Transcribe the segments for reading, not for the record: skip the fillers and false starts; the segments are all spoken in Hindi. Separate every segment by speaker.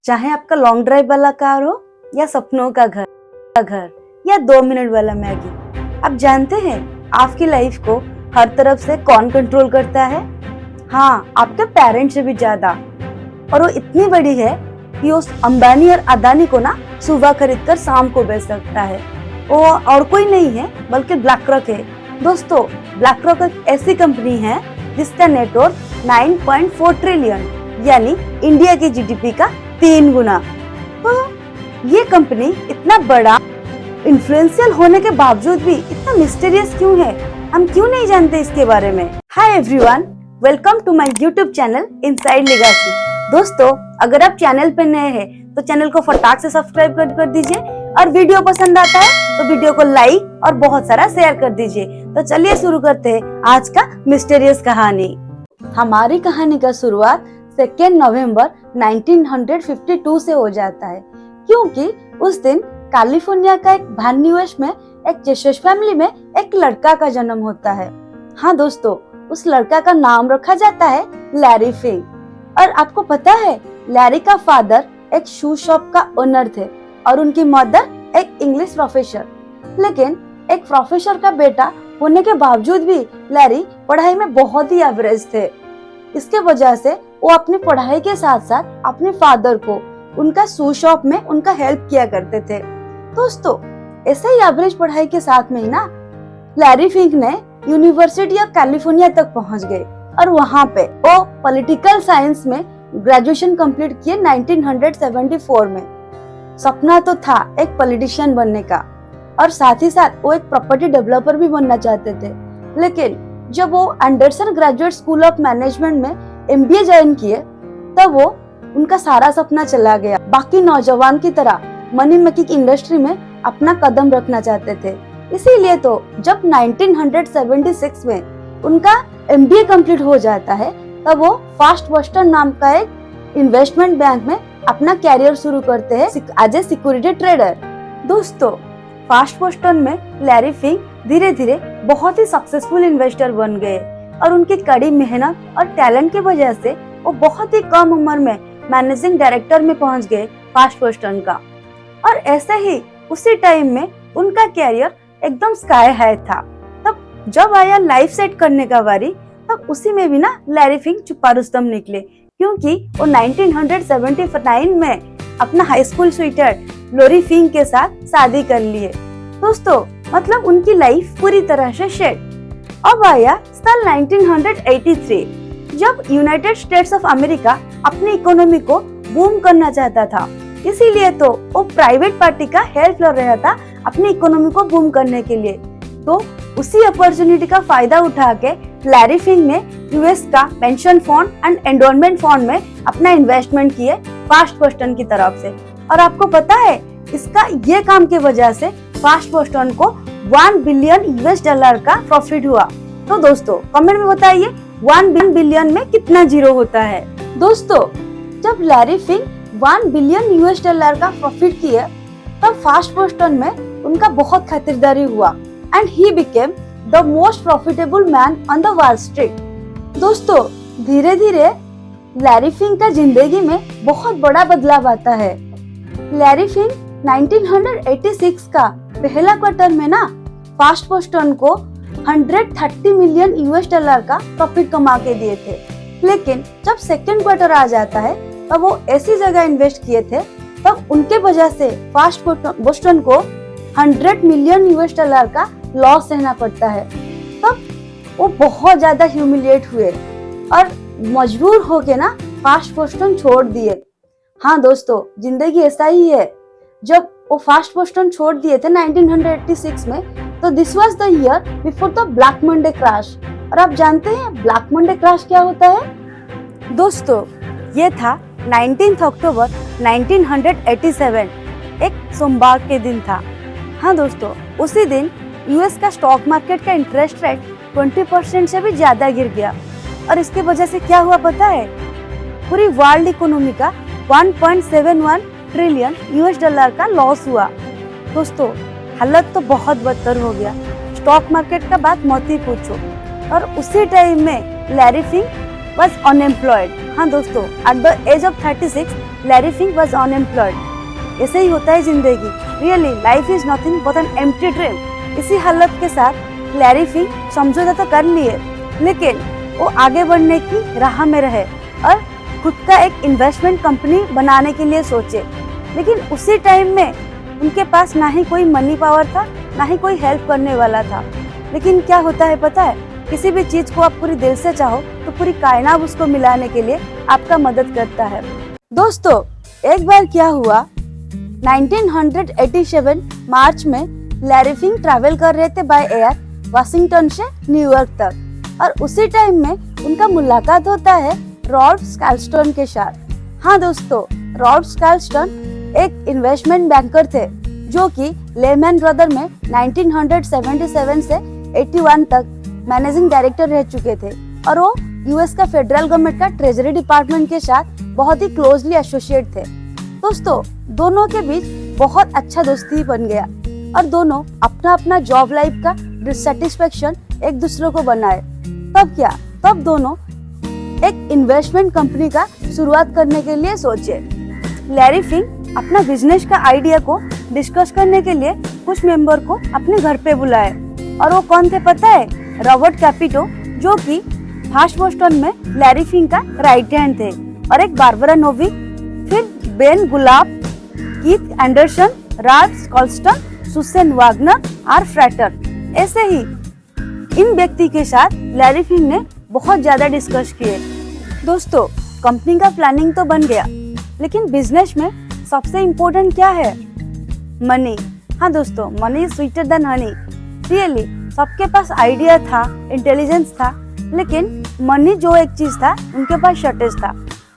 Speaker 1: चाहे आपका लॉन्ग ड्राइव वाला कार हो या सपनों का घर या 2 मिनट वाला मैगी, आप जानते हैं आपकी लाइफ को हर तरफ से कौन कंट्रोल करता है? हाँ, आपके पेरेंट्स से भी ज्यादा। और वो इतनी बड़ी है कि उस अंबानी और अदानी को ना सुबह खरीद कर शाम को बेच सकता है। वो और कोई नहीं है बल्कि ब्लैक रॉक है। दोस्तों, ब्लैक रॉक एक ऐसी कंपनी है जिसका नेटवर्थ 9.4 ट्रिलियन यानी इंडिया की जीडीपी का 3 गुना। तो ये कंपनी इतना बड़ा इन्फ्लुएंशियल होने के बावजूद भी इतना मिस्टीरियस क्यों है? हम क्यों नहीं जानते इसके बारे में? Hi everyone, welcome to my YouTube channel Inside Legacy. दोस्तों, अगर आप चैनल पे नए हैं तो चैनल को फटाक से सब्सक्राइब कर दीजिए और वीडियो पसंद आता है तो वीडियो को लाइक और बहुत सारा शेयर कर दीजिए। तो चलिए शुरू करते हैं आज का मिस्टीरियस कहानी। हमारी कहानी का शुरुआत 2 नवंबर 1952 से हो जाता है, क्योंकि उस दिन कैलिफोर्निया का एक वैन न्यूएश में एक जेसस फैमिली में एक लड़का का जन्म होता है। हाँ दोस्तों, उस लड़का का नाम रखा जाता है लैरी फिंक। और आपको पता है, लैरी का फादर एक शू शॉप का ओनर थे और उनकी मदर एक इंग्लिश प्रोफेसर। लेकिन एक प्रोफेसर का बेटा होने के बावजूद भी लैरी पढ़ाई में बहुत ही एवरेज थे। इसके वजह से वो अपनी पढ़ाई के साथ साथ अपने फादर को उनका शू शॉप में उनका हेल्प किया करते थे। दोस्तों, ऐसे ही एवरेज पढ़ाई के साथ में ही ना लैरी फिंक ने यूनिवर्सिटी ऑफ कैलिफोर्निया तक पहुंच गए और वहां पे वो पॉलिटिकल साइंस में ग्रेजुएशन कंप्लीट किए 1974 में। सपना तो था एक पॉलिटिशियन बनने का और साथ ही साथ वो एक प्रॉपर्टी डेवलपर भी बनना चाहते थे। लेकिन जब वो Anderson graduate school of management में एमबीए ज्वाइन किए तब वो उनका सारा सपना चला गया। बाकी नौजवान की तरह मनी मेकिंग इंडस्ट्री में अपना कदम रखना चाहते थे। इसीलिए तो जब 1976 में उनका एमबीए कंप्लीट हो जाता है तब वो फास्ट वेस्टर्न नाम का एक इन्वेस्टमेंट बैंक में अपना कैरियर शुरू करते हैं एज ए सिक्योरिटी ट्रेडर। दोस्तों, फास्ट वेस्टर्न में लैरी फिंक धीरे धीरे बहुत ही सक्सेसफुल इन्वेस्टर बन गए और उनकी कड़ी मेहनत और टैलेंट की वजह से वो बहुत ही कम उम्र में मैनेजिंग डायरेक्टर में पहुंच गए फास्ट वेस्टर्न का। और ऐसे ही उसी टाइम में उनका कैरियर एकदम स्काई हाई था। तब जब आया लाइफ सेट करने का बारी, तब उसी में भी ना लैरी फिंक छुपा रुस्तम निकले, क्योंकि वो 1979 में अपना हाई स्कूल स्वीटहार्ट लोरी फिंक के साथ शादी कर लिए। दोस्तों, मतलब उनकी लाइफ पूरी तरह से सेट। अब आया साल 1983, जब यूनाइटेड स्टेट्स ऑफ अमेरिका अपनी इकोनॉमी को बूम करना चाहता था। इसीलिए तो वो प्राइवेट पार्टी का हेल्प ले रहा था अपनी इकोनॉमी को बूम करने के लिए। तो उसी अपॉर्चुनिटी का फायदा उठा के लैरी फिंक ने यूएस का pension fund and endowment fund में अपना इन्वेस्टमेंट किए फास्ट वेस्टर्न की तरफ से। और आपको पता है, इसका ये काम की वजह से फास्ट वेस्टर्न को $1 बिलियन का प्रॉफिट हुआ। तो दोस्तों, कमेंट में बताइए 1 बिलियन में कितना जीरो होता है? दोस्तों, जब लैरी फिंक $1 बिलियन का प्रॉफिट किया तब फास्ट वेस्टर्न में उनका बहुत खातिरदारी हुआ and he became the most profitable man on the wall street. दोस्तों, धीरे धीरे लैरी फिंक का जिंदगी में बहुत बड़ा बदलाव आता है। लैरी फिंक 1986 का पहला क्वार्टर में ना फास्ट वेस्टर्न को $130 मिलियन का प्रॉफिट कमा के दिए थे। लेकिन जब सेकंड क्वार्टर आ जाता है तब वो ऐसी जगह इन्वेस्ट किए थे तब उनके वजह से फास्ट वेस्टर्न को $100 मिलियन का लॉस सहना पड़ता है। तब वो बहुत ज्यादा ह्यूमिलिएट हुए और मजबूर होके ना फास्ट वेस्टर्न छोड़ दिए। हाँ दोस्तों, जिंदगी ऐसा ही है। जब वो फास्ट वेस्टर्न छोड़ दिए थे 1986 में, तो this was the year before the black Monday crash. और आप जानते हैं ब्लैक मंडे क्रैश क्या होता है? दोस्तों, ये था 19 अक्टूबर 1987, एक सोमवार के दिन था। हाँ दोस्तों, उसी दिन यूएस का स्टॉक मार्केट का इंटरेस्ट रेट 20% से भी ज्यादा गिर गया और इसकी वजह से क्या हुआ पता है? पूरी वर्ल्ड इकोनॉमी का $1.71 ट्रिलियन का लॉस हुआ। दोस्तों, हालत तो बहुत बदतर हो गया। स्टॉक मार्केट का बात मत ही पूछो। और उसी टाइम में लैरी फिंक was unemployed. हाँ दोस्तों, at the age of 36, Larry Fink was unemployed. ऐसे ही होता है जिंदगी. Really, life is nothing but an empty dream. इसी हालत के साथ लैरी फिंक समझौता तो कर लिए, लेकिन वो आगे बढ़ने की राह में रहे और खुद का एक इन्वेस्टमेंट कंपनी बनाने के लिए सोचे. लेकिन उसी टाइम में उनके पास ना ही कोई मनी पावर था, ना ही कोई हेल्प करने वाला था. लेकिन क्या होता है पता है, किसी भी चीज को आप पूरी दिल से चाहो तो पूरी कायनात उसको मिलाने के लिए आपका मदद करता है. दोस्तों, एक बार क्या हुआ, 1987 मार्च में लैरी फिंक ट्रैवल कर रहे थे बाय एयर वाशिंगटन से न्यूयॉर्क तक, और उसी टाइम में उनका मुलाकात होता है रॉब स्कैल्स्टन के साथ. हाँ दोस्तों, रॉब स्कैल्स्टन एक इन्वेस्टमेंट बैंकर थे जो कि लेमैन ब्रदर में 1977 से 81 तक मैनेजिंग डायरेक्टर रह चुके थे, और वो यूएस का फेडरल गवर्नमेंट का ट्रेजरी डिपार्टमेंट के साथ बहुत ही क्लोजली एसोसिएट थे. दोस्तों, दोनों के बीच बहुत अच्छा दोस्ती बन गया और दोनों अपना अपना जॉब लाइफ का डिससेटिस्फेक्शन एक दूसरे को बनाए. तब दोनों एक इन्वेस्टमेंट कंपनी का शुरुआत करने के लिए सोचे. लैरी फिंक अपना बिजनेस का आइडिया को डिस्कस करने के लिए कुछ मेंबर को अपने घर पे बुलाए, और वो कौन थे पता है? रॉबर्ट कैपिटो, जो कि फास्ट बोस्टन में लैरी फिंक का राइट हैंड थे, और एक बारबरा नोविक, फिर बेन गुलाब, Keith Anderson, Rob स्कैल्स्टन, Susan Wagner और फ्रैटर. ऐसे ही इन व्यक्ति के साथ लैरी फिंक ने बहुत ज्यादा डिस्कस किए. दोस्तों, कंपनी का प्लानिंग तो बन गया, लेकिन बिजनेस में सबसे इम्पोर्टेंट क्या है? मनी. हाँ दोस्तों, money is sweeter than Honey. Really सबके पास आइडिया था, इंटेलिजेंस था, लेकिन मनी जो एक चीज था उनके पास शॉर्टेज था.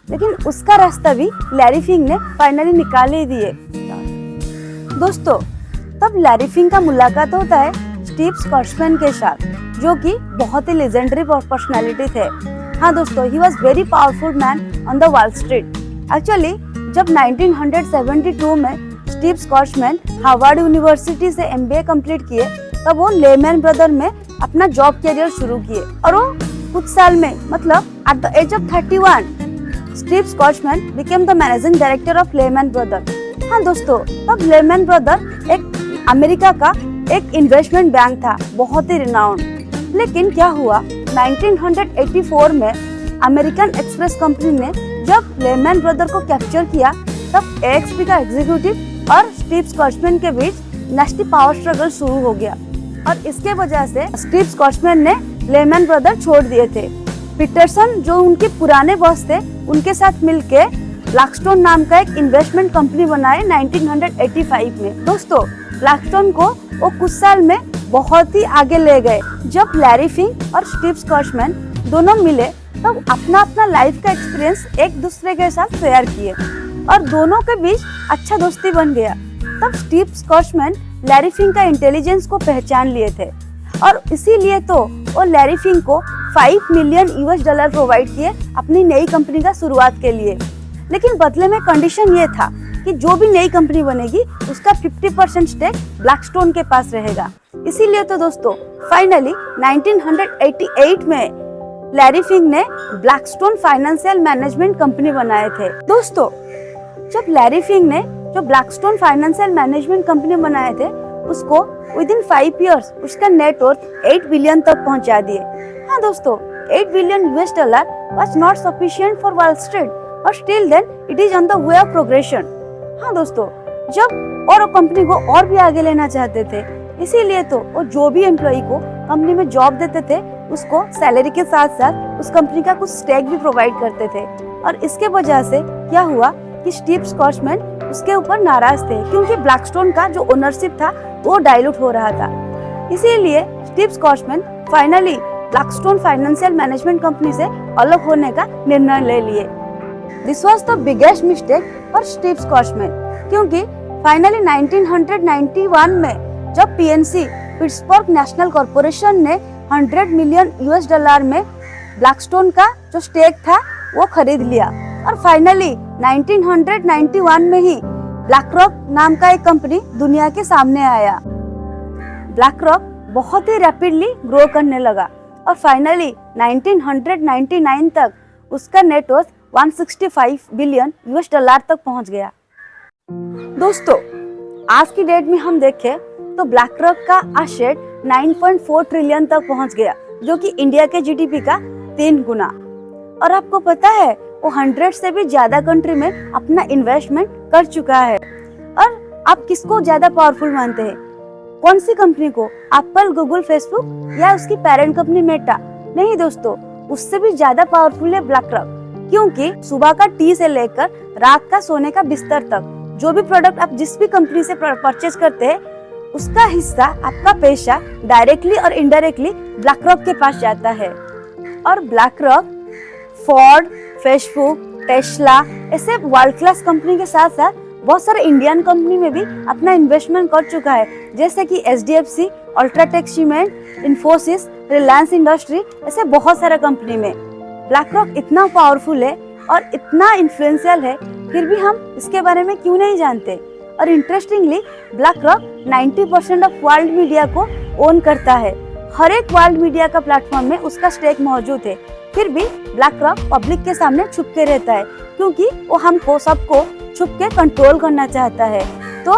Speaker 1: लेकिन उसका रास्ता भी लैरी फिंक ने फाइनली निकाल ही दिए. दोस्तों, तब लैरी फिंक का मुलाकात होता है स्टीव स्कॉट्समैन के साथ, जो कि बहुत ही लेजेंडरी पर्सनालिटी थे. हाँ दोस्तों, he was very powerful man on the wall street. Actually जब 1972 में स्टीव स्कॉट्समैन हार्वर्ड यूनिवर्सिटी से MBA कंप्लीट किए, तब वो लेमैन ब्रदर में अपना जॉब करियर शुरू किए, और वो कुछ साल में, मतलब at the age of 31, Steve Scotsman became the managing director of Lehman Brother. हाँ दोस्तों, तब लेमैन ब्रदर एक अमेरिका का एक इन्वेस्टमेंट बैंक था, बहुत ही रिनाउंड. लेकिन क्या हुआ, 1984 में अमेरिकन एक्सप्रेस कंपनी ने जब लेमैन ब्रदर को कैप्चर किया, तब AXP का एग्जीक्यूटिव और स्टीव स्कॉट्समैन के बीच नेस्टी पावर स्ट्रगल शुरू हो गया, और इसके वजह से स्टीव स्कॉट्समैन ने लेमैन ब्रदर छोड़ दिए थे. पीटरसन, जो उनके पुराने बॉस थे, उनके साथ मिलके ब्लैकस्टोन नाम का एक इन्वेस्टमेंट कंपनी बनाए 1985 में. दोस्तों, ब्लैकस्टोन को वो कुछ साल में बहुत ही आगे ले गए. जब लैरी फिंक और स्टीव स्कॉट्समैन दोनों मिले, तब अपना अपना लाइफ का एक्सपीरियंस एक दूसरे के साथ शेयर किए, और दोनों के बीच अच्छा दोस्ती बन गया. तब स्टीव स्कॉट्समैन लैरी फिंक का इंटेलिजेंस को पहचान लिए थे, और इसीलिए तो वो लैरी फिंक को $5 मिलियन प्रोवाइड किए अपनी नई कंपनी का शुरुआत के लिए. लेकिन बदले में कंडीशन ये था कि जो भी नई कंपनी बनेगी उसका 50% स्टेक ब्लैकस्टोन के पास रहेगा. इसीलिए तो दोस्तों, फाइनली 1988 में लैरी फिंक ने ब्लैकस्टोन फाइनेंशियल मैनेजमेंट कंपनी बनाए थे. दोस्तों, जब लैरी फिंक ने जो ब्लैकस्टोन फाइनेंशियल मैनेजमेंट कंपनी बनाए थे, उसको विद इन 5 years उसका नेटवर्थ 8 बिलियन तक पहुंचा दिए. हाँ दोस्तों, $8 billion was not sufficient for Wall Street, और still then it is on the way of progression. हाँ दोस्तों, जब और कंपनी को और भी आगे लेना चाहते थे, इसीलिए तो वो जो भी एम्प्लॉय को कंपनी में जॉब देते थे, उसको सैलरी के साथ साथ उस कंपनी का कुछ स्टेक भी प्रोवाइड करते थे. और इसके वजह से क्या हुआ कि स्टीव स्कॉट्समैन उसके ऊपर नाराज थे, क्योंकि ब्लैकस्टोन का जो ओनरशिप था वो डाइल्यूट हो रहा था. इसीलिए Steve Scotsman finally Blackstone financial management company से अलग होने का निर्णय ले लिए. This was the biggest mistake for Steve Scotsman, क्योंकि फाइनली 1991 में जब PNC पिट्सबर्ग नेशनल कॉर्पोरेशन ने $100 मिलियन में ब्लैकस्टोन का जो स्टेक था वो खरीद लिया, और फाइनली 1991 में ही ब्लैकरॉक नाम का एक कंपनी दुनिया के सामने आया. ब्लैकरॉक बहुत ही रैपिडली ग्रो करने लगा, और फाइनली 1999 तक उसका नेटवर्थ 165 बिलियन यूएस डॉलर तक पहुंच गया। दोस्तों, आज की डेट में हम देखें तो ब्लैक रॉक का एसेट 9.4 ट्रिलियन तक पहुंच गया, जो कि इंडिया के जीडीपी का 3 गुना। और आपको पता है वो 100 से भी ज्यादा कंट्री में अपना इन्वेस्टमेंट कर चुका है। और आप किसको ज्यादा पावरफुल मानते हैं? कौन सी कंपनी को? एप्पल, गूगल, फेसबुक या उसकी पेरेंट कंपनी मेटा? नहीं दोस्तों, उससे भी ज्यादा पावरफुल है ब्लैक रॉक, क्योंकि सुबह का टी से लेकर रात का सोने का बिस्तर तक जो भी प्रोडक्ट आप जिस भी कंपनी से परचेज करते हैं, उसका हिस्सा, आपका पैसा डायरेक्टली और इनडायरेक्टली ब्लैक रॉक के पास जाता है। और black rock Ford, Facebook, Tesla ऐसे वर्ल्ड क्लास कंपनी के साथ साथ बहुत सारे इंडियन कंपनी में भी अपना इन्वेस्टमेंट कर चुका है, जैसे कि HDFC, UltraTech cement, Infosys, Reliance industry, ऐसे बहुत सारे कंपनी में। ब्लैक रॉक इतना पावरफुल है और इतना इन्फ्लुएंशियल है, फिर भी हम इसके बारे में क्यों नहीं जानते? और interestingly black rock 90% of world media को ओन करता है। हर एक वर्ल्ड मीडिया का प्लेटफॉर्म में उसका स्टेक मौजूद है। फिर भी ब्लैक रॉक पब्लिक के सामने छुप के रहता है, क्योंकि वो हमको सबको छुप के कंट्रोल करना चाहता है। तो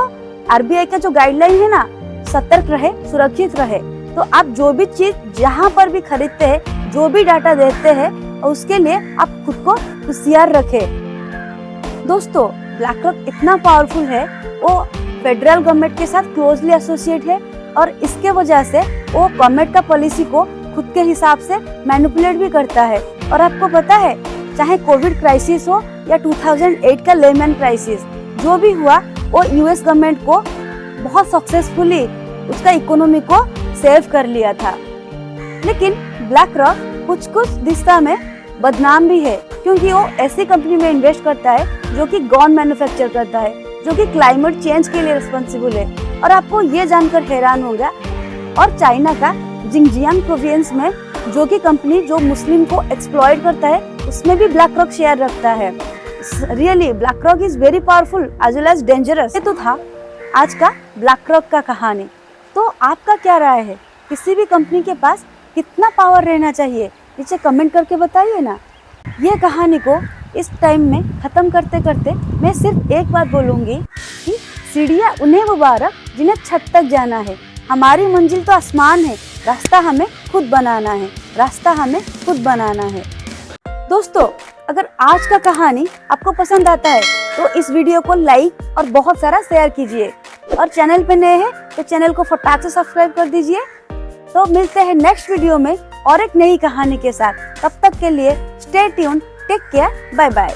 Speaker 1: आरबीआई का जो गाइडलाइन है ना, सतर्क रहे, सुरक्षित रहे। तो आप जो भी चीज जहाँ पर भी खरीदते हैं, जो भी डाटा देते हैं, उसके लिए आप खुद को होशियार रखें। दोस्तों, ब्लैक रॉक इतना पावरफुल है, वो फेडरल गवर्नमेंट के साथ क्लोजली एसोसिएट है और इसके वजह से वो गवर्नमेंट का पॉलिसी को खुद के हिसाब से मैनिपुलेट भी करता है। और आपको पता है, चाहे कोविड क्राइसिस हो या 2008 का लेमन क्राइसिस, जो भी हुआ वो यूएस गवर्नमेंट को बहुत सक्सेसफुली उसका इकोनॉमी को सेव कर लिया था। लेकिन ब्लैक रॉक कुछ कुछ दिशा में बदनाम भी है, क्योंकि वो ऐसी कंपनी में इन्वेस्ट करता है जो कि गन मैन्युफैक्चर करता है, जो कि क्लाइमेट चेंज के लिए रिस्पॉन्सिबल है। और आपको ये जानकर हैरान होगा, और चाइना का जिंगजियांग प्रोविंस में जो कि कंपनी जो मुस्लिम को एक्सप्लॉइट करता है, उसमें भी ब्लैक रॉक शेयर रखता है। Really BlackRock is very powerful as well as dangerous. ये तो था आज का ब्लैक रॉक का कहानी। तो आपका क्या राय है? किसी भी कंपनी के पास कितना पावर रहना चाहिए? नीचे कमेंट करके बताइए ना। ये कहानी को इस टाइम में ख़त्म करते करते मैं सिर्फ एक बात बोलूँगी कि सीढ़ियाँ उन्हें मुबारक जिन्हें छत तक जाना है। हमारी मंजिल तो आसमान है, रास्ता हमें खुद बनाना है, रास्ता हमें खुद बनाना है। दोस्तों, अगर आज का कहानी आपको पसंद आता है तो इस वीडियो को लाइक और बहुत सारा शेयर कीजिए। और चैनल पे नए हैं तो चैनल को फटाक से सब्सक्राइब कर दीजिए। तो मिलते हैं नेक्स्ट वीडियो में और एक नई कहानी के साथ। तब तक के लिए stay tuned, take care, bye bye.